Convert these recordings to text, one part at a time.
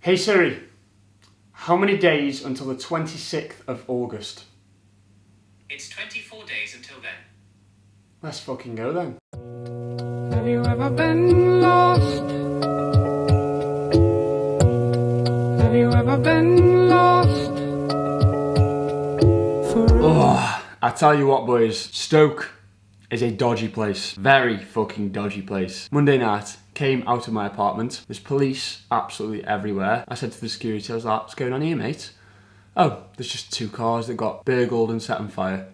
Hey Siri, how many days until the 26th of August? It's 24 days until then. Let's fucking go then. Have you ever been lost? Have you ever been lost? Oh, I tell you what boys, Stoke is a dodgy place. Very fucking dodgy place. Monday night, came out of my apartment. There's police absolutely everywhere. I said to the security, I was like, what's going on here, mate? Oh, there's just two cars that got burgled and set on fire.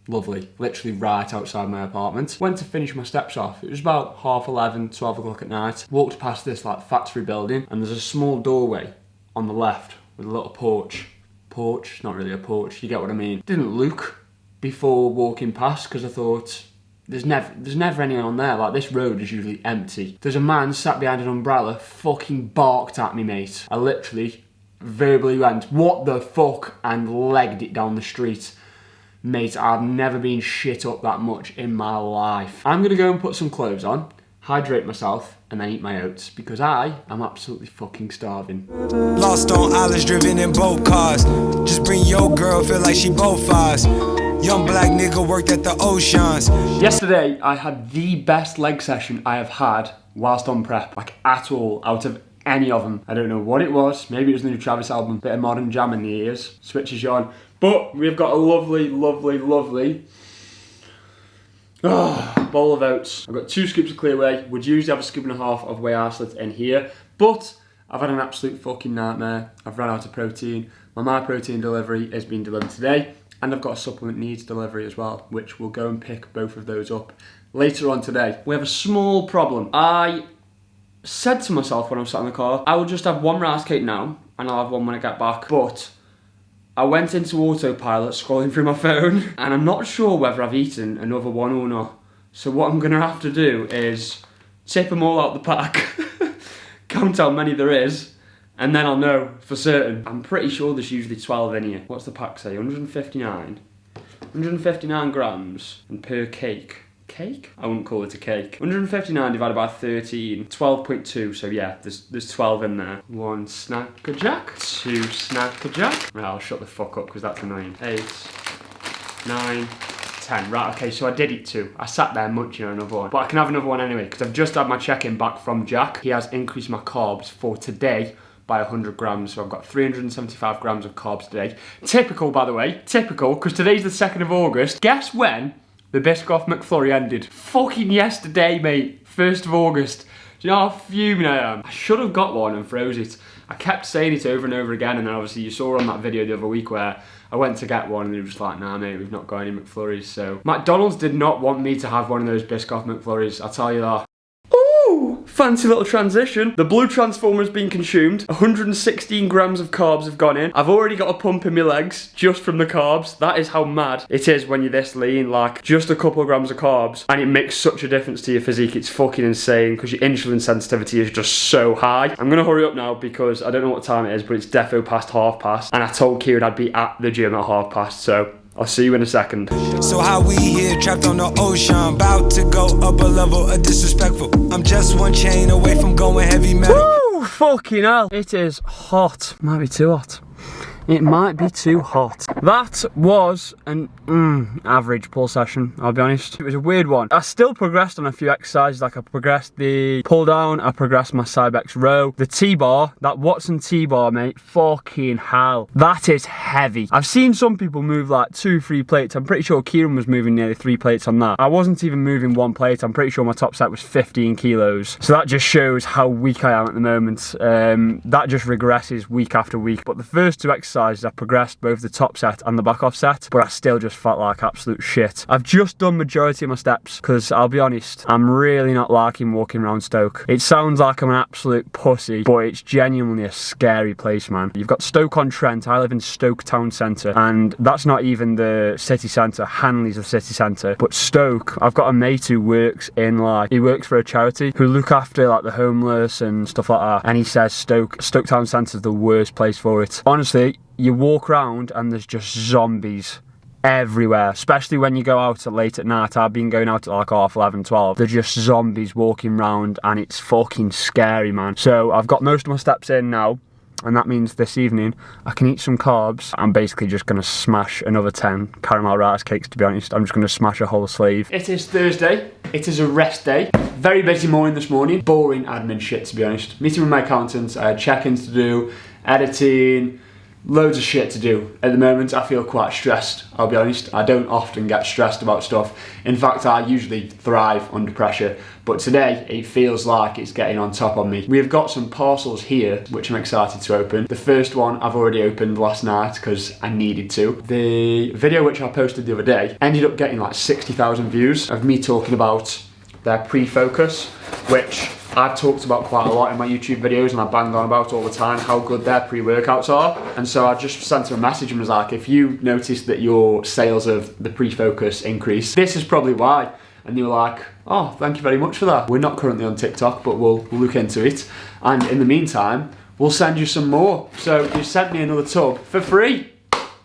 Lovely. Literally right outside my apartment. Went to finish my steps off. It was about 11:30, 12 o'clock at night. Walked past this like factory building and there's a small doorway on the left with a little porch. Porch, not really a porch, you get what I mean. Didn't look before walking past because I thought, there's never anyone on there. Like, this road is usually empty. There's a man sat behind an umbrella, fucking barked at me, mate. I literally verbally went, what the fuck, and legged it down the street. Mate, I've never been shit up that much in my life. I'm gonna go and put some clothes on, hydrate myself, and then eat my oats because I am absolutely fucking starving. Lost on islands, driven in boat cars. Just bring your girl, feel like she both eyes. Young black nigga worked at the Oceans. Yesterday, I had the best leg session I have had whilst on prep, like at all, out of any of them. I don't know what it was. Maybe it was the new Travis album. Bit of modern jam in the ears. Switches you on. But we've got a lovely bowl of oats. I've got 2 scoops of clear whey. Would usually have a scoop and a half of whey isolate in here, but I've had an absolute fucking nightmare. I've run out of protein. My protein delivery has been delivered today, and I've got a supplement needs delivery as well, which we'll go and pick both of those up later on today. We have a small problem. I said to myself when I was sat in the car, I will just have one rice cake now, and I'll have one when I get back, but I went into autopilot scrolling through my phone and I'm not sure whether I've eaten another one or not. So what I'm gonna have to do is tip them all out the pack, count how many there is, and then I'll know for certain. I'm pretty sure there's usually 12 in here. What's the pack say? 159? 159 grams and per cake. Cake? I wouldn't call it a cake. 159 divided by 13, 12.2, so yeah, there's 12 in there. 1 snackerjack, 2 snackerjack. Right, I'll shut the fuck up because that's annoying. 8, 9, 10. Right, okay, so I did eat 2. I sat there munching on another one, but I can have another one anyway because I've just had my check-in back from Jack. He has increased my carbs for today by 100 grams, so I've got 375 grams of carbs today. Typical, by the way, typical, because today's the 2nd of August. Guess when the Biscoff McFlurry ended? Fucking yesterday, mate. 1st of August. Do you know how fuming I am? I should have got one and froze it. I kept saying it over and over again, and then obviously you saw on that video the other week where I went to get one and they were just like, nah mate, we've not got any McFlurries. So McDonald's did not want me to have one of those Biscoff McFlurries, I'll tell you that. Fancy little transition. The blue transformer has been consumed. 116 grams of carbs have gone in. I've already got a pump in my legs just from the carbs. That is how mad it is when you're this lean. Like, just a couple of grams of carbs and it makes such a difference to your physique. It's fucking insane because your insulin sensitivity is just so high. I'm gonna hurry up now because I don't know what time it is, but it's defo past 12:30. And I told Kieran I'd be at the gym at 12:30, so I'll see you in a second. So how we here, trapped on the ocean, about to go up a level of disrespectful. I'm just one chain away from going heavy metal. Woo! Fucking hell. It is hot. Might be too hot. It might be too hot. That was an average pull session, I'll be honest. It was a weird one. I still progressed on a few exercises, like I progressed the pull down, I progressed my Cybex row. The T-bar, that Watson T-bar, mate, fucking hell. That is heavy. I've seen some people move like 2-3 plates. I'm pretty sure Kieran was moving nearly 3 plates on that. I wasn't even moving 1 plate. I'm pretty sure my top set was 15 kilos. So that just shows how weak I am at the moment. That just regresses week after week. But the first 2 exercises I progressed both the top set and the back off set, but I still just felt like absolute shit. I've just done majority of my steps because I'll be honest, I'm really not liking walking around Stoke. It sounds like I'm an absolute pussy, but it's genuinely a scary place, man. You've got Stoke-on-Trent. I live in Stoke town centre, and that's not even the city centre. Hanley's the city centre, but Stoke, I've got a mate who works in he works for a charity who look after like the homeless and stuff like that, and he says Stoke town centre is the worst place for it. Honestly, you walk around and there's just zombies everywhere, especially when you go out late at night. I've been going out at like 11:30, 12. They're just zombies walking around and it's fucking scary, man. So I've got most of my steps in now. and that means this evening I can eat some carbs. I'm basically just going to smash another 10 caramel rice cakes, to be honest. I'm just going to smash a whole sleeve. It is Thursday. It is a rest day. Very busy morning this morning. Boring admin shit, to be honest. Meeting with my accountants, I had check-ins to do, editing, loads of shit to do. At the moment, I feel quite stressed, I'll be honest. I don't often get stressed about stuff. In fact, I usually thrive under pressure. But today, it feels like it's getting on top of me. We've got some parcels here, which I'm excited to open. The first one I've already opened last night because I needed to. The video which I posted the other day ended up getting like 60,000 views of me talking about their pre-focus, which I've talked about quite a lot in my YouTube videos and I bang on about all the time how good their pre-workouts are. And so I just sent them a message and was like, if you notice that your sales of the pre-focus increase, this is probably why. And they were like, oh, thank you very much for that. We're not currently on TikTok, but we'll look into it. And in the meantime, we'll send you some more. So you sent me another tub for free.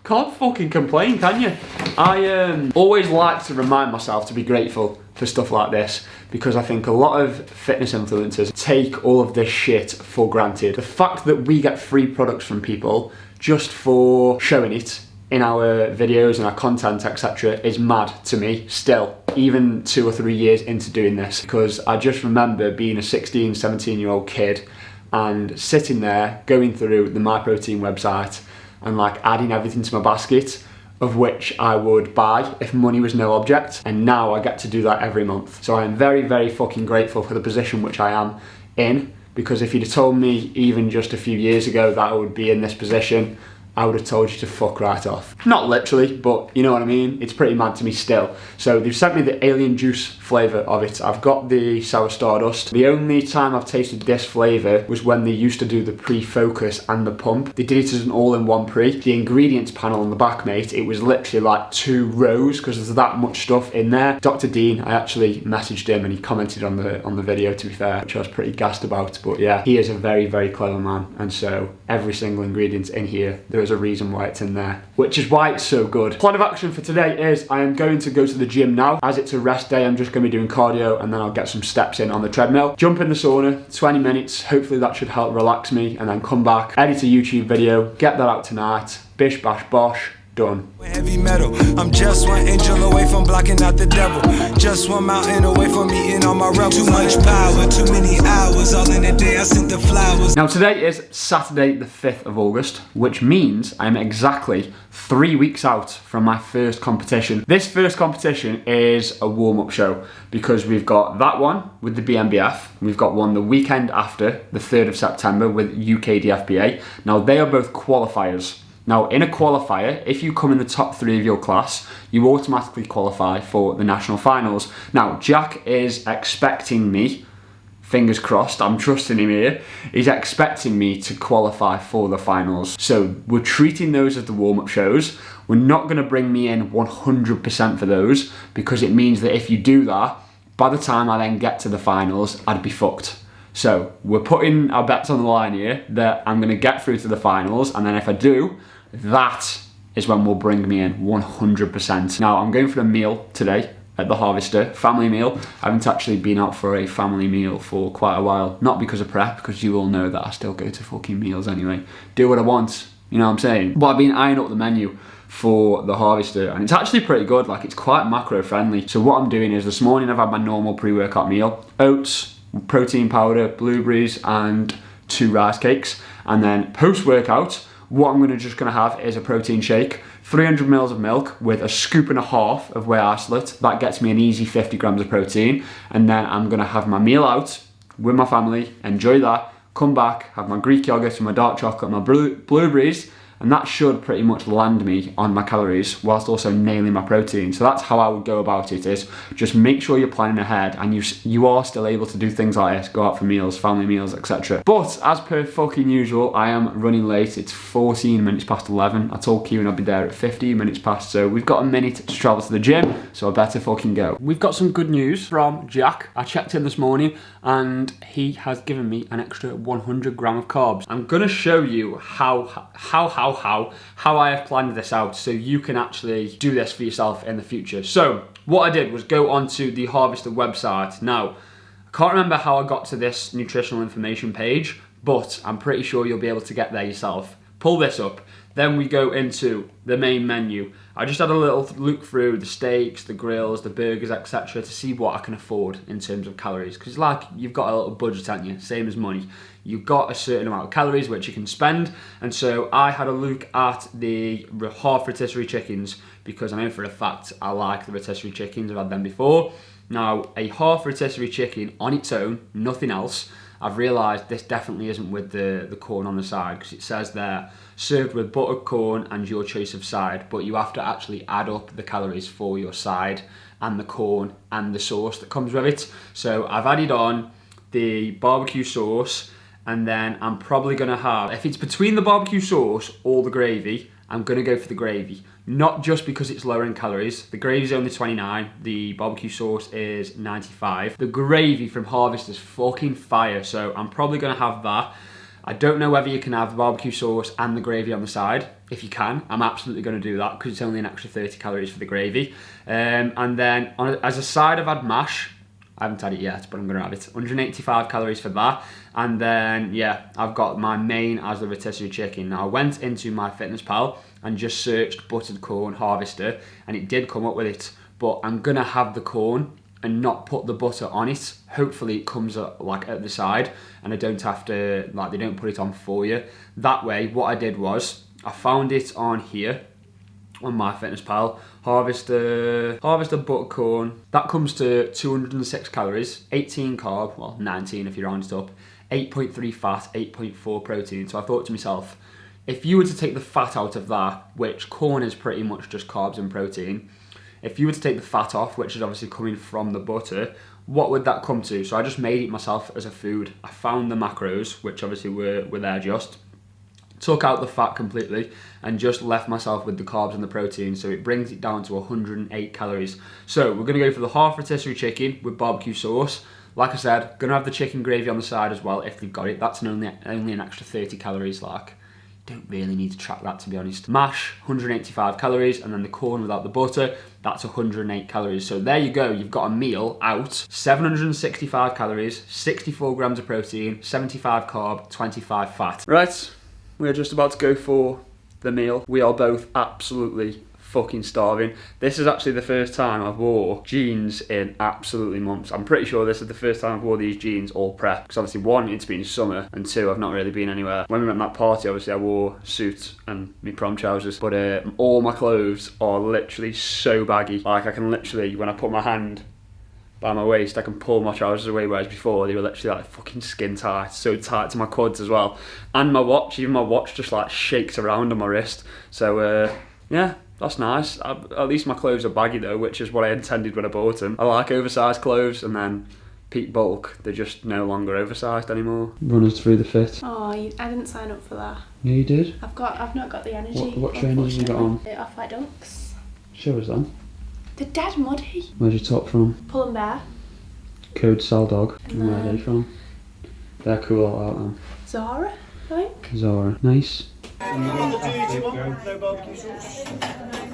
Can't fucking complain, can you? I always like to remind myself to be grateful for stuff like this, because I think a lot of fitness influencers take all of this shit for granted. The fact that we get free products from people just for showing it in our videos and our content, etc., is mad to me still, even 2 or 3 years into doing this, because I just remember being a 16, 17-year-old kid and sitting there going through the MyProtein website and like adding everything to my basket, of which I would buy if money was no object, and now I get to do that every month. So I am very, very fucking grateful for the position which I am in, because if you'd have told me even just a few years ago that I would be in this position, I would have told you to fuck right off. Not literally, but you know what I mean? It's pretty mad to me still. So they've sent me the alien juice flavour of it. I've got the sour stardust. The only time I've tasted this flavour was when they used to do the pre-focus and the pump. They did it as an all-in-one pre. The ingredients panel on the back, mate, it was literally like 2 rows because there's that much stuff in there. Dr. Dean, I actually messaged him and he commented on the video, to be fair, which I was pretty gassed about. But yeah, he is a very, very clever man. And so every single ingredient in here, there is a reason why it's in there, which is why it's so good. Plan of action for today is I am going to go to the gym now. As it's a rest day, I'm just going to be doing cardio and then I'll get some steps in on the treadmill. Jump in the sauna, 20 minutes, hopefully that should help relax me, and then come back, edit a YouTube video, get that out tonight, bish bash bosh, done. Heavy metal, I'm just one angel away from blocking out the devil. Just one mountain away from eating all my rebels. Too much power, too many hours, all in a day I sent the flowers. Now today is Saturday the 5th of August, which means I'm exactly 3 weeks out from my first competition. This first competition is a warm-up show because we've got that one with the BNBF, we've got one the weekend after, the 3rd of September with UK DFBA. Now they are both qualifiers. Now, in a qualifier, if you come in the top 3 of your class, you automatically qualify for the national finals. Now, Jack is expecting me, fingers crossed, I'm trusting him here, he's expecting me to qualify for the finals. So we're treating those as the warm-up shows. We're not going to bring me in 100% for those, because it means that if you do that, by the time I then get to the finals, I'd be fucked. So we're putting our bets on the line here that I'm going to get through to the finals, and then if I do, that is when will bring me in 100%. Now, I'm going for a meal today at the Harvester, family meal. I haven't actually been out for a family meal for quite a while. Not because of prep, because you all know that I still go to fucking meals anyway. Do what I want, you know what I'm saying? But I've been eyeing up the menu for the Harvester, and it's actually pretty good. Like, it's quite macro friendly. So what I'm doing is this morning I've had my normal pre-workout meal, oats, protein powder, blueberries, and 2 rice cakes. And then post-workout, what I'm just gonna have is a protein shake, 300 mils of milk with a scoop and a half of whey isolate. That gets me an easy 50 grams of protein. And then I'm gonna have my meal out with my family, enjoy that, come back, have my Greek yogurt and my dark chocolate, my blueberries, and that should pretty much land me on my calories whilst also nailing my protein. So that's how I would go about it, is just make sure you're planning ahead and you are still able to do things like this, go out for meals, family meals, etc. But as per fucking usual, I am running late. It's 14 minutes past 11. I told Kieran I'd be there at 15 minutes past, so we've got a minute to travel to the gym, so I better fucking go. We've got some good news from Jack. I checked in this morning and he has given me an extra 100 gram of carbs. I'm gonna show you how I have planned this out so you can actually do this for yourself in the future. So what I did was go onto the Harvester website. Now, I can't remember how I got to this nutritional information page, but I'm pretty sure you'll be able to get there yourself. Pull this up. Then we go into the main menu. I just had a little look through the steaks, the grills, the burgers, etc. to see what I can afford in terms of calories. Because like, you've got a little budget, haven't you? Same as money. You've got a certain amount of calories which you can spend. And so I had a look at the half rotisserie chickens because I know for a fact I like the rotisserie chickens. I've had them before. Now, a half rotisserie chicken on its own, nothing else. I've realised this definitely isn't with the corn on the side because it says there, served with buttered corn and your choice of side, but you have to actually add up the calories for your side and the corn and the sauce that comes with it. So I've added on the barbecue sauce, and then I'm probably going to have, if it's between the barbecue sauce or the gravy, I'm going to go for the gravy. Not just because it's lower in calories. The gravy's only 29, the barbecue sauce is 95. The gravy from Harvest is fucking fire, so I'm probably going to have that. I don't know whether you can have the barbecue sauce and the gravy on the side. If you can, I'm absolutely going to do that because it's only an extra 30 calories for the gravy. And then as a side, I've had mash. I haven't had it yet, but I'm going to have it. 185 calories for that. And then, yeah, I've got my main as the rotisserie chicken. Now, I went into MyFitnessPal and just searched buttered corn harvester, and it did come up with it. But I'm going to have the corn and not put the butter on it. Hopefully it comes up, like at the side, and I don't have to, like, they don't put it on for you. That way, what I did was, I found it on here, on MyFitnessPal, Harvester buttered corn. That comes to 206 calories, 18 carb, well 19 if you round it up, 8.3 fat, 8.4 protein. So I thought to myself, if you were to take the fat out of that, which corn is pretty much just carbs and protein, if you were to take the fat off, which is obviously coming from the butter, what would that come to? So I just made it myself as a food. I found the macros, which obviously were there just. Took out the fat completely and just left myself with the carbs and the protein, so it brings it down to 108 calories. So we're going to go for the half rotisserie chicken with barbecue sauce. Like I said, going to have the chicken gravy on the side as well if they've got it. That's only an extra 30 calories, like. Don't really need to track that, to be honest. Mash, 185 calories, and then the corn without the butter, that's 108 calories. So there you go, you've got a meal out, 765 calories, 64 grams of protein, 75 carb, 25 fat. Right. We're just about to go for the meal. We are both absolutely fucking starving. This is actually the first time I've wore jeans in absolutely months. I'm pretty sure this is the first time I've wore these jeans all prep. Because obviously one, it's been summer, and two, I've not really been anywhere. When we went to that party, obviously I wore a suit and my prom trousers. But all my clothes are literally so baggy. Like I can literally, when I put my hand by my waist, I can pull my trousers away, whereas before they were literally like fucking skin tight, so tight to my quads as well. And my watch, even my watch just like shakes around on my wrist. So yeah, that's nice. At least my clothes are baggy though, which is what I intended when I bought them. I like oversized clothes, and then peak bulk, they're just no longer oversized anymore. Run us through the fit. Oh, I didn't sign up for that. Yeah, you did. I've not got the energy. What trainers have you got on? Off-white dunks. Show us them. They're dead muddy. Where's your top from? Pull and bear. Code Saldog. And where are they from? They're cool, I like them. Zara, I think. Zara. Nice.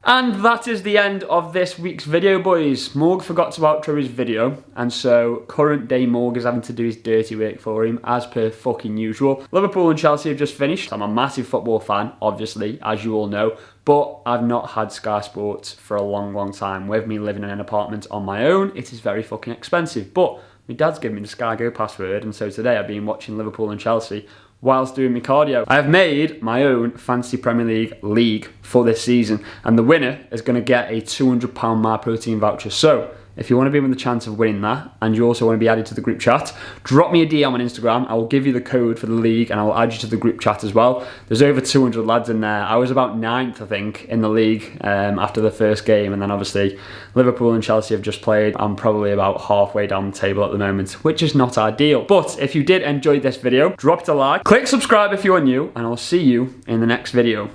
And that is the end of this week's video, boys. Morg forgot to outro his video, and so current day Morg is having to do his dirty work for him, as per fucking usual. Liverpool and Chelsea have just finished. I'm a massive football fan, obviously, as you all know, but I've not had Sky Sports for a long, long time. With me living in an apartment on my own, it is very fucking expensive, but my dad's given me the Sky Go password, and so today I've been watching Liverpool and Chelsea whilst doing my cardio. I have made my own fantasy Premier League for this season, and the winner is going to get a £200 MyProtein voucher. So if you want to be with the chance of winning that, and you also want to be added to the group chat, drop me a DM on Instagram. I will give you the code for the league, and I will add you to the group chat as well. There's over 200 lads in there. I was about 9th, I think, in the league after the first game, and then obviously Liverpool and Chelsea have just played. I'm probably about halfway down the table at the moment, which is not ideal. But if you did enjoy this video, drop it a like, click subscribe if you are new, and I'll see you in the next video.